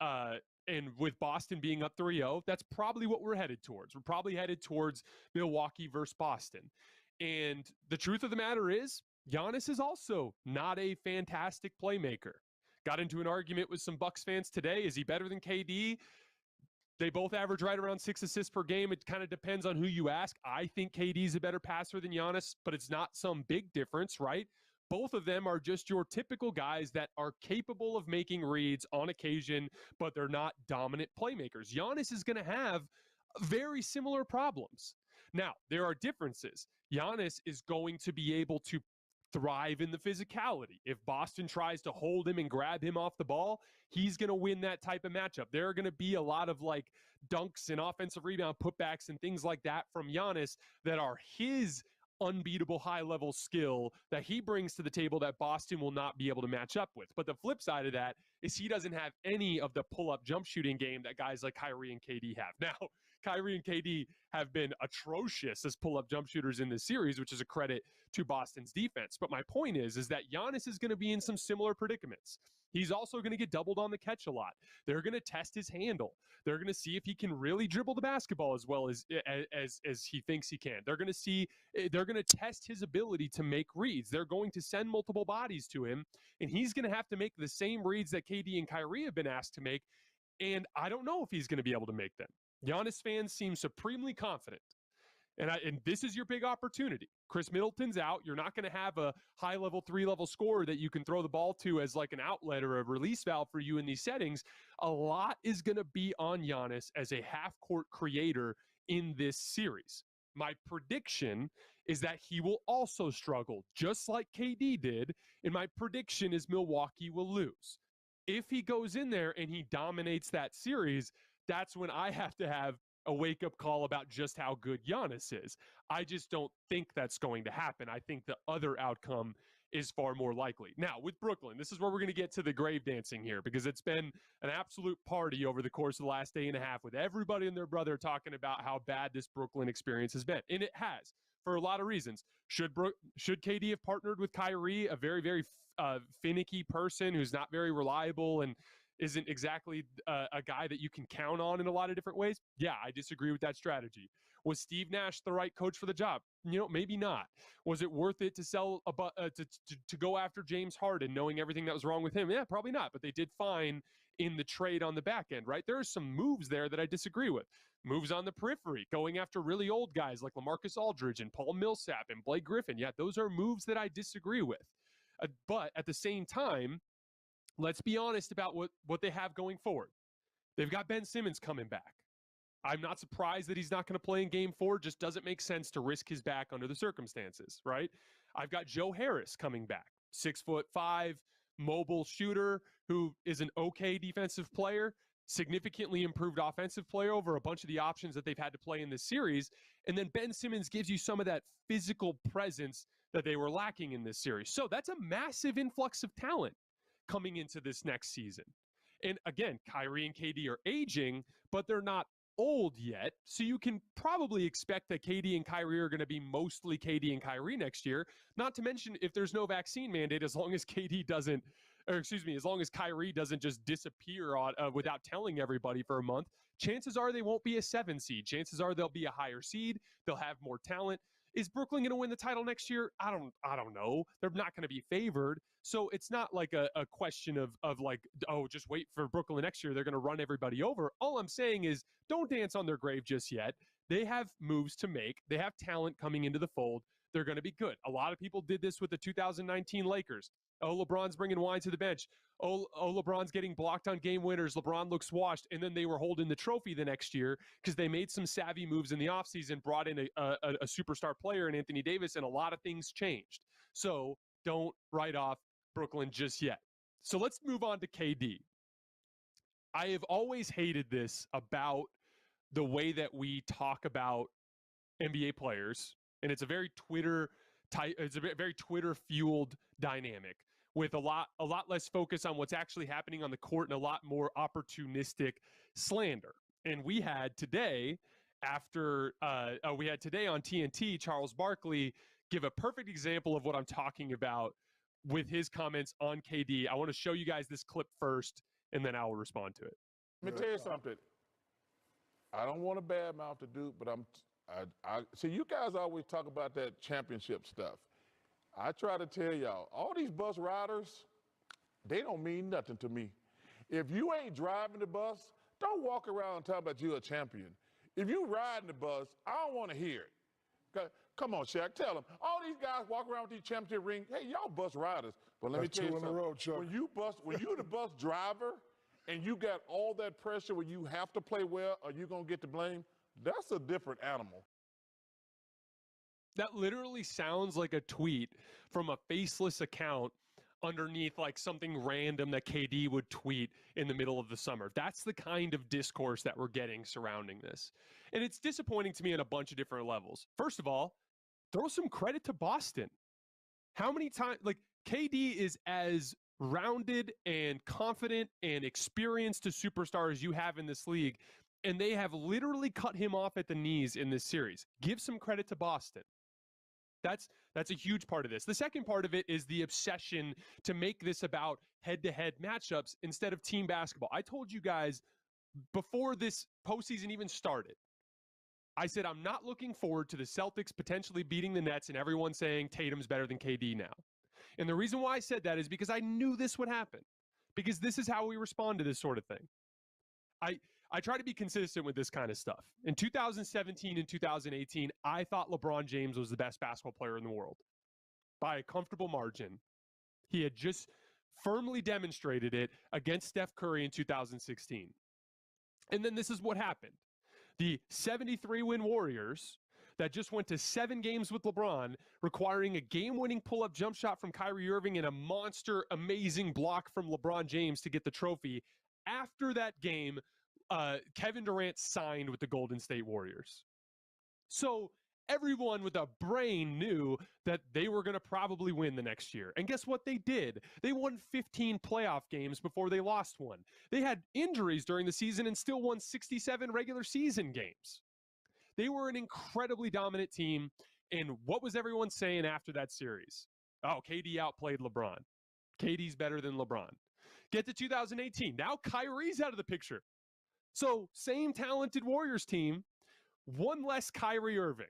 with Boston being up 3-0, that's probably what we're headed towards. We're probably headed towards Milwaukee versus Boston. And the truth of the matter is, Giannis is also not a fantastic playmaker. Got into an argument with some Bucks fans today. Is he better than KD? They both average right around 6 assists per game. It kind of depends on who you ask. I think KD's a better passer than Giannis, but it's not some big difference, right? Both of them are just your typical guys that are capable of making reads on occasion, but they're not dominant playmakers. Giannis is going to have very similar problems. Now, there are differences. Giannis is going to be able to thrive in the physicality. If Boston tries to hold him and grab him off the ball, he's going to win that type of matchup. There are going to be a lot of like dunks and offensive rebound putbacks and things like that from Giannis that are his unbeatable high-level skill that he brings to the table that Boston will not be able to match up with. But the flip side of that is he doesn't have any of the pull-up jump shooting game that guys like Kyrie and KD have. Now, Kyrie and KD have been atrocious as pull-up jump shooters in this series, which is a credit to Boston's defense. But my point is that Giannis is going to be in some similar predicaments. He's also going to get doubled on the catch a lot. They're going to test his handle. They're going to see if he can really dribble the basketball as well as he thinks he can. They're going to test his ability to make reads. They're going to send multiple bodies to him, and he's going to have to make the same reads that KD and Kyrie have been asked to make, and I don't know if he's going to be able to make them. Giannis fans seem supremely confident. And this is your big opportunity. Chris Middleton's out. You're not going to have a high-level, 3-level scorer that you can throw the ball to as like an outlet or a release valve for you in these settings. A lot is going to be on Giannis as a half-court creator in this series. My prediction is that he will also struggle, just like KD did, and my prediction is Milwaukee will lose. If he goes in there and he dominates that series, that's when I have to have a wake-up call about just how good Giannis is. I just don't think that's going to happen. I think the other outcome is far more likely. Now, with Brooklyn, this is where we're going to get to the grave dancing here, because it's been an absolute party over the course of the last day and a half with everybody and their brother talking about how bad this Brooklyn experience has been. And it has, for a lot of reasons. Should KD have partnered with Kyrie, a very, very finicky person who's not very reliable and isn't exactly a guy that you can count on in a lot of different ways? Yeah, I disagree with that strategy. Was Steve Nash the right coach for the job? Maybe not. Was it worth it to sell to go after James Harden, knowing everything that was wrong with him? Yeah, probably not. But they did fine in the trade on the back end, right? There are some moves there that I disagree with. Moves on the periphery, going after really old guys like LaMarcus Aldridge and Paul Millsap and Blake Griffin. Yeah, those are moves that I disagree with. But at the same time, let's be honest about what they have going forward. They've got Ben Simmons coming back. I'm not surprised that he's not going to play in game 4. Just doesn't make sense to risk his back under the circumstances, right? I've got Joe Harris coming back. 6'5", mobile shooter who is an okay defensive player, significantly improved offensive player over a bunch of the options that they've had to play in this series. And then Ben Simmons gives you some of that physical presence that they were lacking in this series. So that's a massive influx of talent coming into this next season. And again, Kyrie and KD are aging, but they're not old yet. So you can probably expect that KD and Kyrie are going to be mostly KD and Kyrie next year. Not to mention, if there's no vaccine mandate, as long as as long as Kyrie doesn't just disappear without telling everybody for a month, chances are they won't be a 7 seed. Chances are they'll be a higher seed. They'll have more talent. Is Brooklyn going to win the title next year? I don't know. They're not going to be favored. So it's not like a question of like, oh, just wait for Brooklyn next year. They're going to run everybody over. All I'm saying is don't dance on their grave just yet. They have moves to make. They have talent coming into the fold. They're going to be good. A lot of people did this with the 2019 Lakers. Oh, LeBron's bringing wine to the bench. Oh, LeBron's getting blocked on game winners. LeBron looks washed. And then they were holding the trophy the next year because they made some savvy moves in the offseason, brought in a superstar player in Anthony Davis, and a lot of things changed. So don't write off Brooklyn just yet. So let's move on to KD. I have always hated this about the way that we talk about NBA players, and it's a very very Twitter fueled dynamic with a lot less focus on what's actually happening on the court and a lot more opportunistic slander. And we had today on TNT, Charles Barkley give a perfect example of what I'm talking about with his comments on KD. I want to show you guys this clip first, and then I will respond to it. Let me tell you something. I don't want to badmouth the dude, but I see you guys always talk about that championship stuff. I try to tell y'all, all these bus riders, they don't mean nothing to me. If you ain't driving the bus, don't walk around and talk about you're a champion. If you riding the bus, I don't want to hear it. Come on, Shaq, tell them. All these guys walk around with these championship rings. Hey, y'all bus riders. But let me tell you something. Row, Chuck. When you're the bus driver and you got all that pressure where you have to play well or you're going to get the blame, that's a different animal. That literally sounds like a tweet from a faceless account underneath like something random that KD would tweet in the middle of the summer. That's the kind of discourse that we're getting surrounding this. And it's disappointing to me on a bunch of different levels. First of all, throw some credit to Boston. How many times, like KD is as rounded and confident and experienced a superstar as you have in this league, and they have literally cut him off at the knees in this series. Give some credit to Boston. That's a huge part of this. The second part of it is the obsession to make this about head-to-head matchups instead of team basketball. I told you guys before this postseason even started, I said I'm not looking forward to the Celtics potentially beating the Nets and everyone saying Tatum's better than KD now. And the reason why I said that is because I knew this would happen, because this is how we respond to this sort of thing. I try to be consistent with this kind of stuff. In 2017 and 2018, I thought LeBron James was the best basketball player in the world by a comfortable margin. He had just firmly demonstrated it against Steph Curry in 2016. And then this is what happened. The 73-win Warriors that just went to 7 games with LeBron, requiring a game-winning pull-up jump shot from Kyrie Irving and a monster, amazing block from LeBron James to get the trophy. After that game, Kevin Durant signed with the Golden State Warriors. So everyone with a brain knew that they were going to probably win the next year. And guess what they did? They won 15 playoff games before they lost one. They had injuries during the season and still won 67 regular season games. They were an incredibly dominant team. And what was everyone saying after that series? Oh, KD outplayed LeBron. KD's better than LeBron. Get to 2018. Now Kyrie's out of the picture. So same talented Warriors team, one less Kyrie Irving.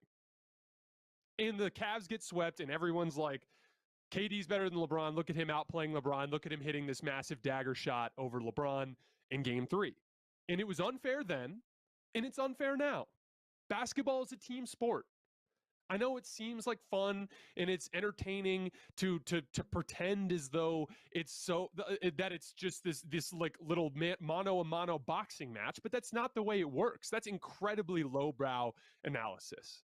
And the Cavs get swept and everyone's like, KD's better than LeBron. Look at him outplaying LeBron. Look at him hitting this massive dagger shot over LeBron in Game 3. And it was unfair then, and it's unfair now. Basketball is a team sport. I know it seems like fun and it's entertaining to pretend as though it's so that it's just this like little mano-a-mano boxing match, but that's not the way it works. That's incredibly lowbrow analysis.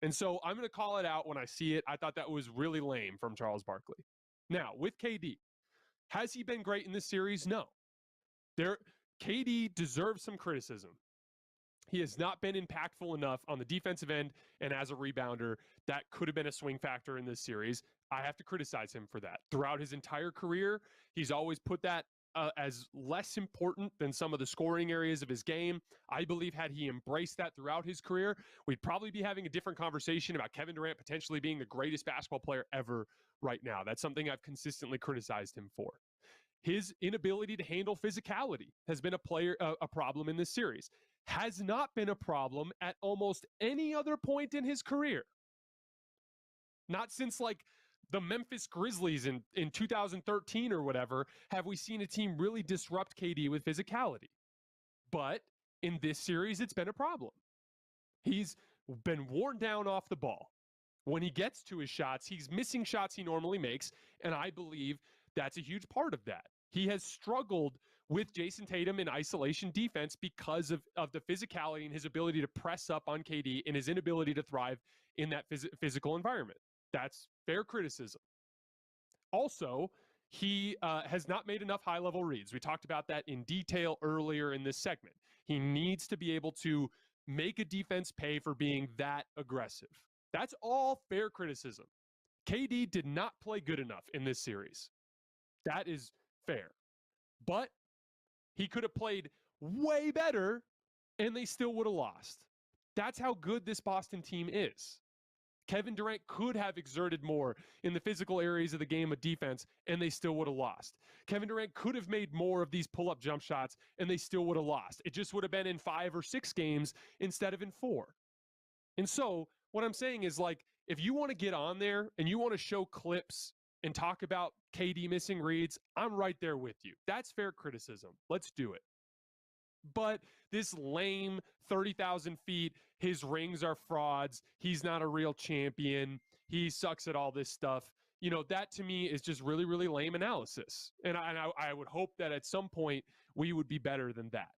And so I'm going to call it out when I see it. I thought that was really lame from Charles Barkley. Now, with KD, has he been great in this series? No. KD deserves some criticism. He has not been impactful enough on the defensive end and as a rebounder. That could have been a swing factor in this series. I have to criticize him for that. Throughout his entire career, he's always put that as less important than some of the scoring areas of his game. I believe had he embraced that throughout his career, we'd probably be having a different conversation about Kevin Durant potentially being the greatest basketball player ever right now. That's something I've consistently criticized him for. His inability to handle physicality has been a problem in this series. Has not been a problem at almost any other point in his career. Not since like the Memphis Grizzlies in 2013 or whatever have we seen a team really disrupt KD with physicality. But in this series, it's been a problem. He's been worn down off the ball. When he gets to his shots, he's missing shots he normally makes, and I believe that's a huge part of that. He has struggled with Jason Tatum in isolation defense because of the physicality and his ability to press up on KD and his inability to thrive in that physical environment. That's fair criticism. Also, he has not made enough high-level reads. We talked about that in detail earlier in this segment. He needs to be able to make a defense pay for being that aggressive. That's all fair criticism. KD did not play good enough in this series. That is fair. But he could have played way better, and they still would have lost. That's how good this Boston team is. Kevin Durant could have exerted more in the physical areas of the game of defense, and they still would have lost. Kevin Durant could have made more of these pull-up jump shots, and they still would have lost. It just would have been in 5 or 6 games instead of in 4. And so what I'm saying is, like, if you want to get on there and you want to show clips and talk about KD missing reads, I'm right there with you. That's fair criticism. Let's do it. But this lame 30,000 feet, his rings are frauds, he's not a real champion, he sucks at all this stuff, you know, that to me is just really, really lame analysis. And I would hope that at some point we would be better than that.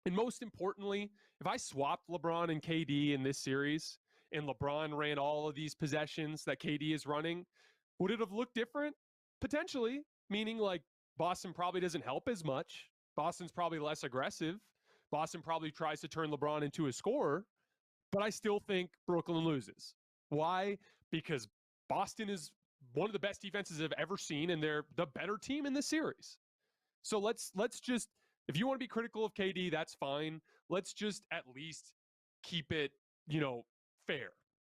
And most importantly, if I swapped LeBron and KD in this series, and LeBron ran all of these possessions that KD is running, would it have looked different? Potentially, meaning like Boston probably doesn't help as much. Boston's probably less aggressive. Boston probably tries to turn LeBron into a scorer, but I still think Brooklyn loses. Why? Because Boston is one of the best defenses I've ever seen, and they're the better team in this series. So let's just, if you want to be critical of KD, that's fine. Let's just at least keep it, you know, fair,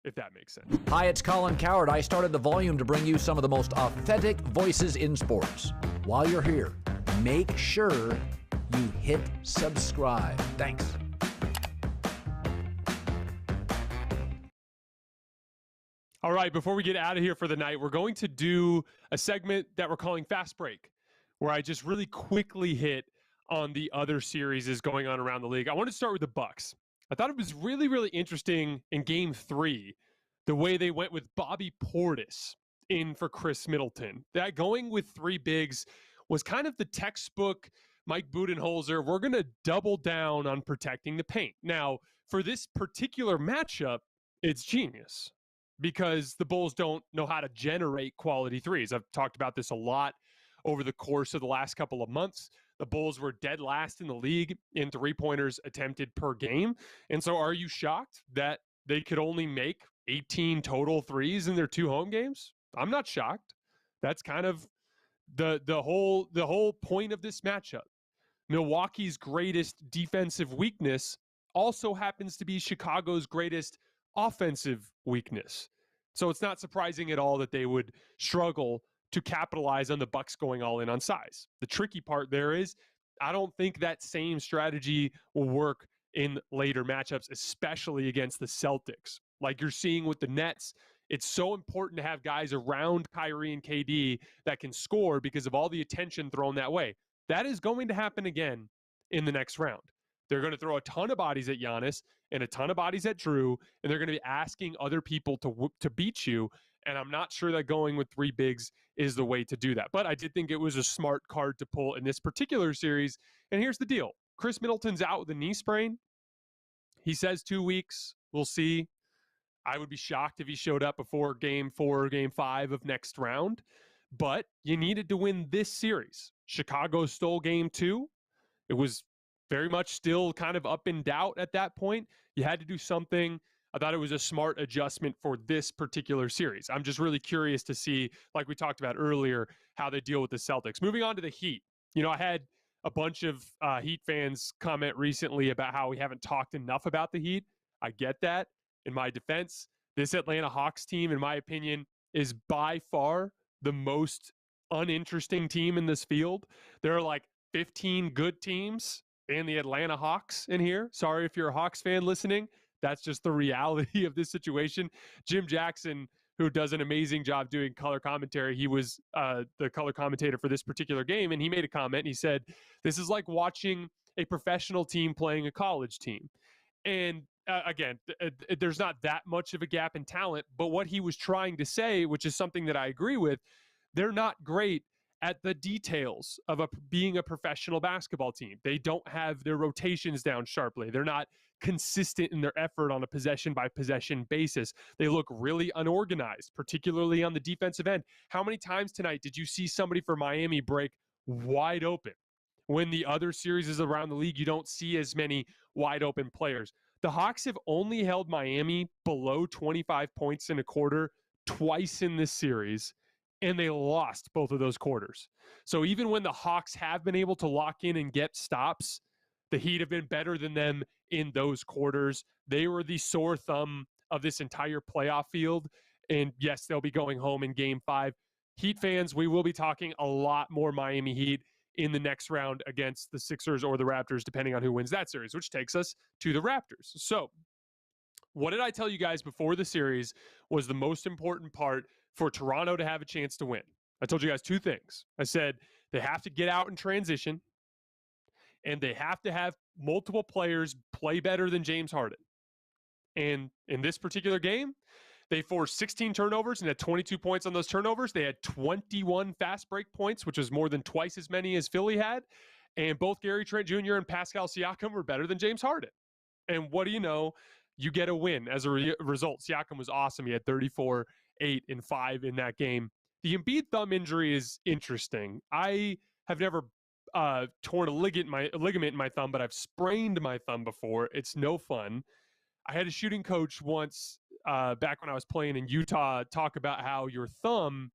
if that makes sense. Hi, it's Colin Cowherd. I started The Volume to bring you some of the most authentic voices in sports. While you're here, make sure you hit subscribe. Thanks. All right, before we get out of here for the night, we're going to do a segment that we're calling Fast Break, where I just really quickly hit on the other series going on around the league. I want to start with the Bucks. I thought it was really, really interesting in Game 3, the way they went with Bobby Portis in for Chris Middleton. That going with 3 bigs was kind of the textbook Mike Budenholzer, we're going to double down on protecting the paint. Now, for this particular matchup, it's genius because the Bulls don't know how to generate quality threes. I've talked about this a lot over the course of the last couple of months. The Bulls were dead last in the league in three-pointers attempted per game. And so are you shocked that they could only make 18 total threes in their 2 home games? I'm not shocked. That's kind of the whole point of this matchup. Milwaukee's greatest defensive weakness also happens to be Chicago's greatest offensive weakness. So it's not surprising at all that they would struggle to capitalize on the Bucks going all in on size. The tricky part there is I don't think that same strategy will work in later matchups, especially against the Celtics. Like you're seeing with the Nets, it's so important to have guys around Kyrie and KD that can score because of all the attention thrown that way. That is going to happen again in the next round. They're going to throw a ton of bodies at Giannis and a ton of bodies at Drew, and they're going to be asking other people to beat you. And I'm not sure that going with 3 bigs is the way to do that. But I did think it was a smart card to pull in this particular series. And here's the deal. Chris Middleton's out with a knee sprain. He says 2 weeks. We'll see. I would be shocked if he showed up before Game 4 or Game 5 of next round. But you needed to win this series. Chicago stole Game 2. It was very much still kind of up in doubt at that point. You had to do something. I thought it was a smart adjustment for this particular series. I'm just really curious to see, like we talked about earlier, how they deal with the Celtics. Moving on to the Heat. You know, I had a bunch of Heat fans comment recently about how we haven't talked enough about the Heat. I get that. In my defense, this Atlanta Hawks team, in my opinion, is by far the most uninteresting team in this field. There are like 15 good teams and the Atlanta Hawks in here. Sorry if you're a Hawks fan listening. That's just the reality of this situation. Jim Jackson, who does an amazing job doing color commentary. He was the color commentator for this particular game, and he made a comment. He said, "This is like watching a professional team playing a college team." And again, there's not that much of a gap in talent, but what he was trying to say, which is something that I agree with, they're not great at the details of being a professional basketball team. They don't have their rotations down sharply. They're not consistent in their effort on a possession-by-possession basis. They look really unorganized, particularly on the defensive end. How many times tonight did you see somebody for Miami break wide open? When the other series around the league, you don't see as many wide open players. The Hawks have only held Miami below 25 points in a quarter twice in this series, and they lost both of those quarters. So even when the Hawks have been able to lock in and get stops, the Heat have been better than them in those quarters. They were the sore thumb of this entire playoff field. And yes, they'll be going home in Game 5. Heat fans, we will be talking a lot more Miami Heat in the next round against the Sixers or the Raptors, depending on who wins that series, which takes us to the Raptors. So what did I tell you guys before the series was the most important part for Toronto to have a chance to win? I told you guys two things. I said they have to get out in transition, and they have to have multiple players play better than James Harden. And in this particular game, they forced 16 turnovers and had 22 points on those turnovers. They had 21 fast break points, which was more than twice as many as Philly had. And both Gary Trent Jr. and Pascal Siakam were better than James Harden. And what do you know? You get a win as a result. Siakam was awesome. He had 34, 8, and 5 in that game. The Embiid thumb injury is interesting. I have never torn a ligament in my thumb, but I've sprained my thumb before. It's no fun. I had a shooting coach once back when I was playing in Utah talk about how your thumb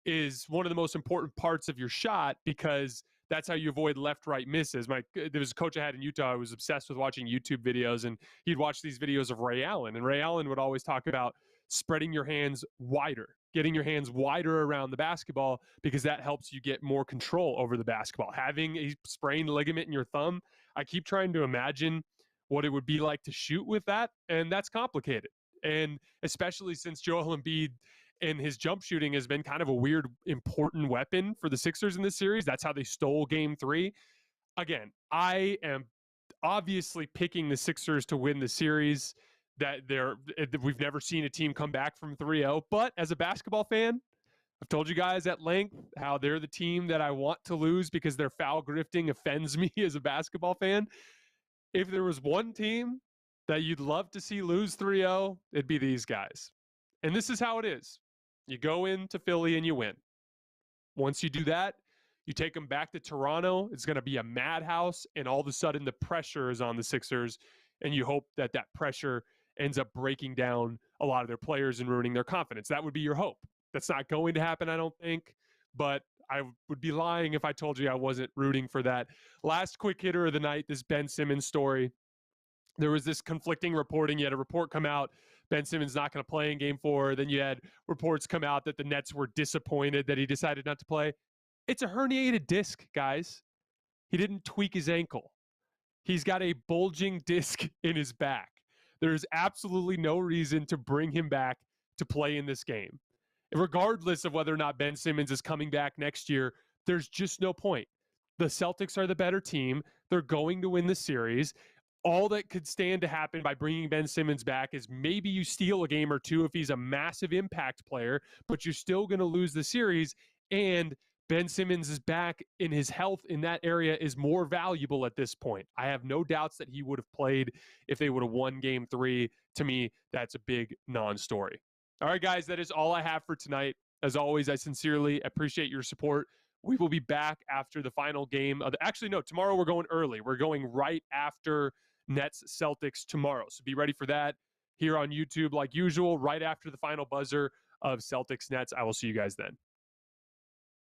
is one of the most important parts of your shot because that's how you avoid left-right misses. There was a coach I had in Utah who was obsessed with watching YouTube videos, and he'd watch these videos of Ray Allen. And Ray Allen would always talk about spreading your hands wider, getting your hands wider around the basketball because that helps you get more control over the basketball. Having a sprained ligament in your thumb, I keep trying to imagine what it would be like to shoot with that, and that's complicated. And especially since Joel Embiid and his jump shooting has been kind of a weird, important weapon for the Sixers in this series. That's how they stole Game 3. Again, I am obviously picking the Sixers to win the series. We've never seen a team come back from 3-0. But as a basketball fan, I've told you guys at length how they're the team that I want to lose because their foul grifting offends me as a basketball fan. If there was one team that you'd love to see lose 3-0, it'd be these guys. And this is how it is. You go into Philly and you win. Once you do that, you take them back to Toronto. It's going to be a madhouse, and all of a sudden the pressure is on the Sixers, and you hope that that pressure ends up breaking down a lot of their players and ruining their confidence. That would be your hope. That's not going to happen, I don't think, but I would be lying if I told you I wasn't rooting for that. Last quick hitter of the night, this Ben Simmons story. There was this conflicting reporting. You had a report come out, Ben Simmons not going to play in Game 4. Then you had reports come out that the Nets were disappointed that he decided not to play. It's a herniated disc, guys. He didn't tweak his ankle. He's got a bulging disc in his back. There's absolutely no reason to bring him back to play in this game. Regardless of whether or not Ben Simmons is coming back next year, there's just no point. The Celtics are the better team. They're going to win the series. All that could stand to happen by bringing Ben Simmons back is maybe you steal a game or two if he's a massive impact player, but you're still going to lose the series. And Ben Simmons is back, in his health in that area is more valuable at this point. I have no doubts that he would have played if they would have won Game 3. To me, that's a big non-story. All right, guys, that is all I have for tonight. As always, I sincerely appreciate your support. We will be back after the final game of actually, no, tomorrow we're going early. We're going right after Nets-Celtics tomorrow. So be ready for that here on YouTube like usual, right after the final buzzer of Celtics-Nets. I will see you guys then.